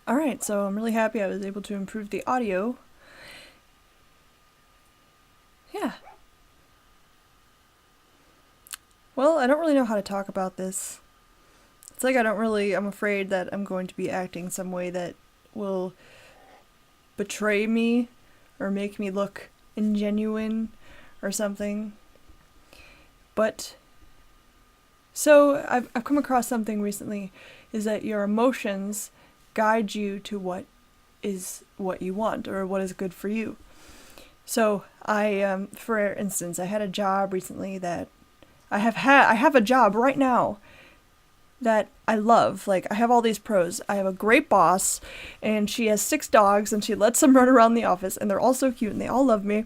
Alright, so I'm really happy I was able to improve the audio. Yeah. Well, I don't really know how to talk about this. It's like I'm afraid that I'm going to be acting some way that will betray me or make me look ingenuine or something. But, so I've come across something recently, is that your emotions guide you to what is what you want or what is good for you. So for instance, I had a job recently that I have a job right now that I love. Like, I have all these pros. I have a great boss, and she has 6 dogs, and she lets them run around the office, and they're all so cute, and they all love me.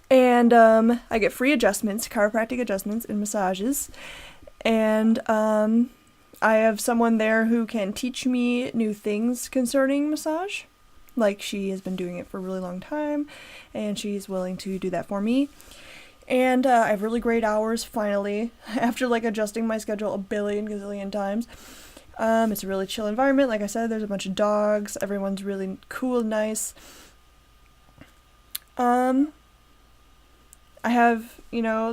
And I get free adjustments, chiropractic adjustments, and massages. And I have someone there who can teach me new things concerning massage. Like, she has been doing it for a really long time, and she's willing to do that for me. And I have really great hours, finally, after like adjusting my schedule a billion gazillion times. It's a really chill environment. Like I said, there's a bunch of dogs. Everyone's really cool and nice. I have,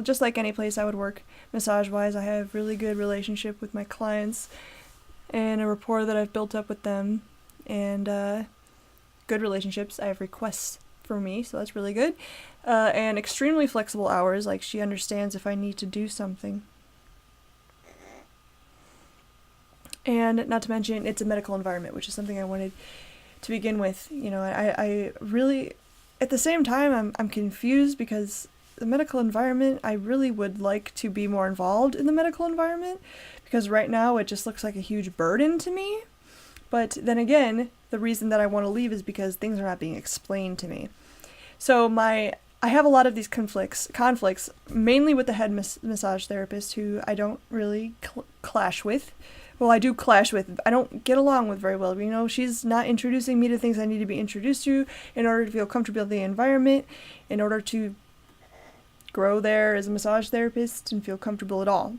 just like any place I would work, massage-wise, I have really good relationship with my clients and a rapport that I've built up with them. And good relationships. I have requests for me, so that's really good. And extremely flexible hours, like she understands if I need to do something. And not to mention, it's a medical environment, which is something I wanted to begin with. I really, at the same time, I'm confused because the medical environment, I really would like to be more involved in the medical environment, because right now it just looks like a huge burden to me. But then again, the reason that I want to leave is because things are not being explained to me. So I have a lot of these conflicts, mainly with the head massage therapist, who I don't really clash with. Well, I do clash with. I don't get along with very well. She's not introducing me to things I need to be introduced to in order to feel comfortable in the environment, in order to grow there as a massage therapist and feel comfortable at all.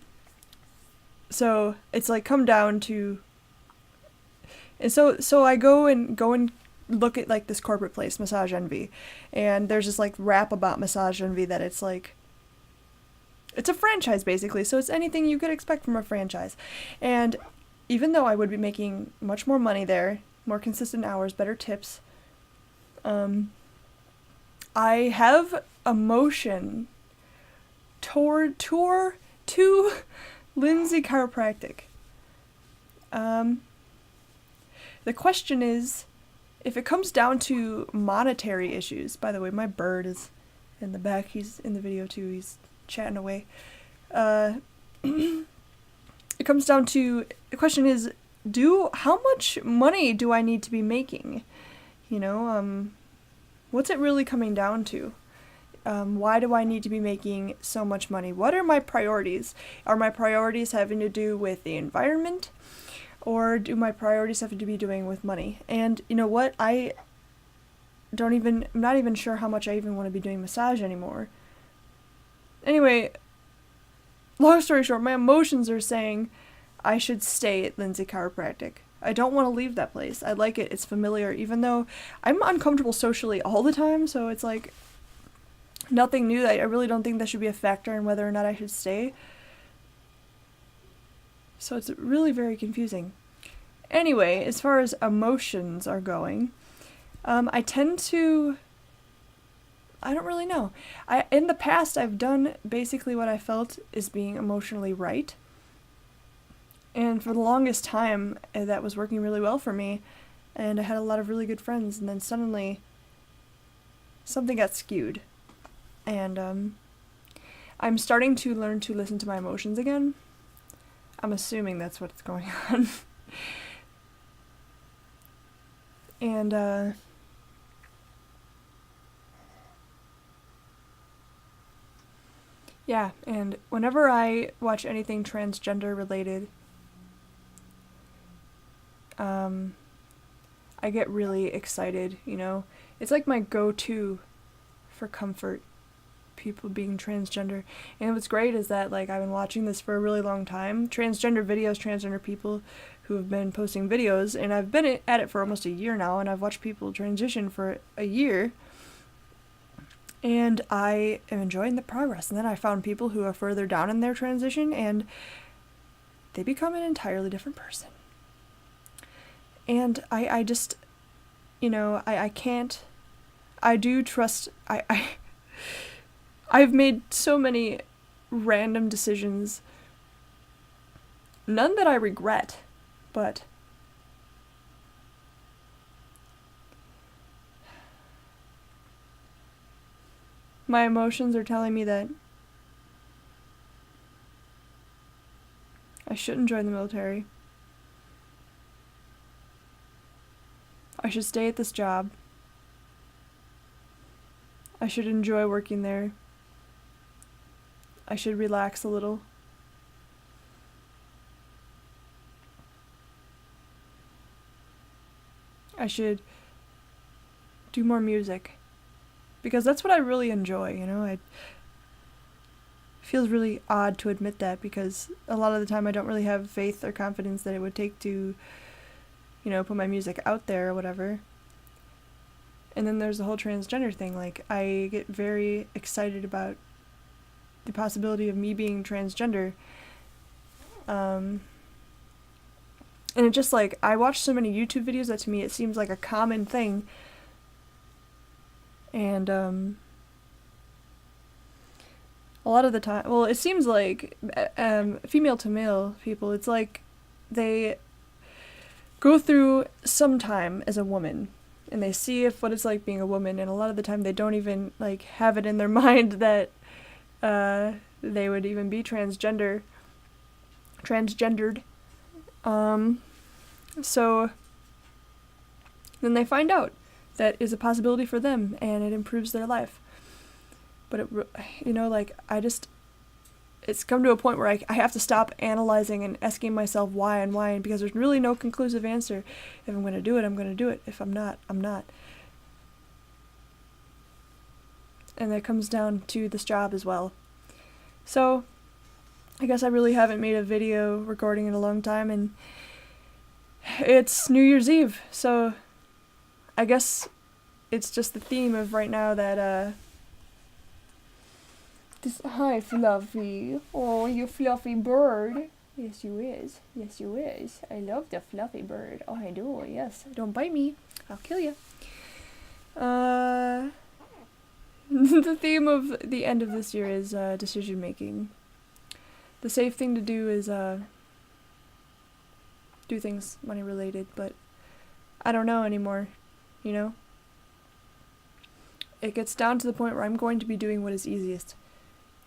So it's like come down to. And so I go and look at like this corporate place, Massage Envy, and there's this like rap about Massage Envy that it's like, it's a franchise basically, so it's anything you could expect from a franchise. And even though I would be making much more money there, more consistent hours, better tips, I have emotion to Lindsay Chiropractic. The question is, if it comes down to monetary issues, by the way, my bird is in the back, he's in the video too, he's chatting away. It comes down to, the question is, how much money do I need to be making? What's it really coming down to? Why do I need to be making so much money? What are my priorities? Are my priorities having to do with the environment? Or do my priorities have to be doing with money? And you know what? I'm not even sure how much I even want to be doing massage anymore. Anyway, long story short, my emotions are saying I should stay at Lindsay Chiropractic. I don't want to leave that place. I like it. It's familiar, even though I'm uncomfortable socially all the time, so it's like nothing new. I really don't think that should be a factor in whether or not I should stay. So it's really very confusing. Anyway, as far as emotions are going, I don't really know. In the past, I've done basically what I felt is being emotionally right. And for the longest time, that was working really well for me. And I had a lot of really good friends. And then suddenly, something got skewed. And I'm starting to learn to listen to my emotions again. I'm assuming that's what's going on. And, yeah, and whenever I watch anything transgender related, I get really excited, It's like my go-to for comfort, people being transgender. And what's great is that, like, I've been watching this for a really long time. Transgender videos, transgender people who have been posting videos, and I've been at it for almost a year now, and I've watched people transition for a year, and I am enjoying the progress. And then I found people who are further down in their transition, and they become an entirely different person. And I just, I can't, I do trust, I've made so many random decisions, none that I regret, but my emotions are telling me that I shouldn't join the military. I should stay at this job. I should enjoy working there. I should relax a little. I should do more music. Because that's what I really enjoy, It feels really odd to admit that, because a lot of the time I don't really have faith or confidence that it would take to, put my music out there or whatever. And then there's the whole transgender thing. Like, I get very excited about the possibility of me being transgender. And it just, like, I watch so many YouTube videos that to me it seems like a common thing. And, a lot of the time, well, it seems like, female to male people, it's like they go through some time as a woman, and they see what it's like being a woman, and a lot of the time they don't even, like, have it in their mind that, they would even be transgendered. So then they find out that is a possibility for them, and it improves their life. But it's come to a point where I have to stop analyzing and asking myself why, because there's really no conclusive answer. If I'm going to do it, I'm going to do it. If I'm not, I'm not. And that comes down to this job as well. So, I guess I really haven't made a video recording in a long time, and it's New Year's Eve, so I guess it's just the theme of right now that, hi, Fluffy. Oh, you fluffy bird. Yes, you is. Yes, you is. I love the fluffy bird. Oh, I do, yes. Don't bite me. I'll kill you. The theme of the end of this year is decision making. The safe thing to do is do things money related, but I don't know anymore, It gets down to the point where I'm going to be doing what is easiest.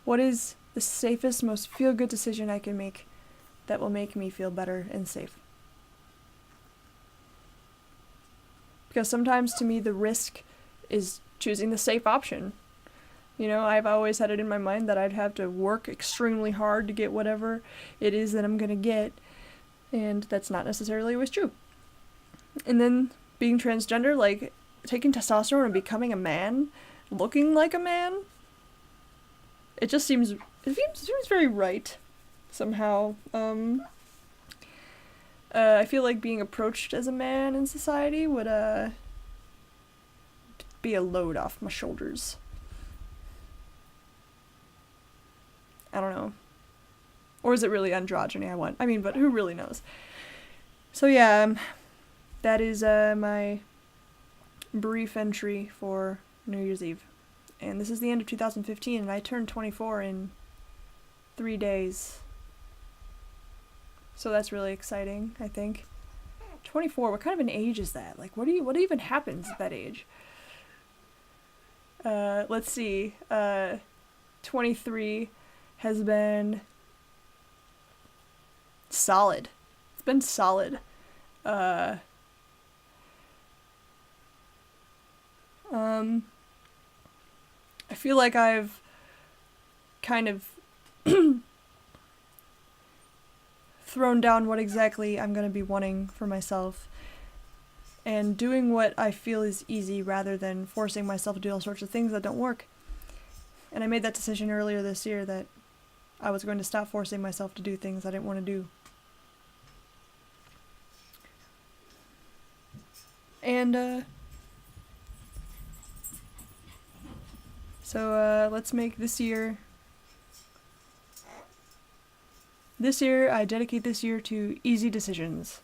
What is the safest, most feel-good decision I can make that will make me feel better and safe? Because sometimes to me the risk is choosing the safe option. I've always had it in my mind that I'd have to work extremely hard to get whatever it is that I'm going to get, and that's not necessarily always true. And then being transgender, like taking testosterone and becoming a man, looking like a man, it seems very right somehow. I feel like being approached as a man in society would be a load off my shoulders. I don't know. Or is it really androgyny but who really knows? So yeah, that is my brief entry for New Year's Eve. And this is the end of 2015, and I turned 24 in 3 days. So that's really exciting, I think. 24, what kind of an age is that? Like, what even happens at that age? Let's see. 23 has been solid. It's been solid. I feel like I've kind of thrown down what exactly I'm going to be wanting for myself, and doing what I feel is easy rather than forcing myself to do all sorts of things that don't work. And I made that decision earlier this year that I was going to stop forcing myself to do things I didn't want to do. And let's make this year. I dedicate this year to easy decisions.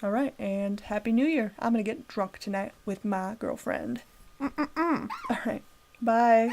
Alright, and Happy New Year. I'm gonna get drunk tonight with my girlfriend. Alright, bye.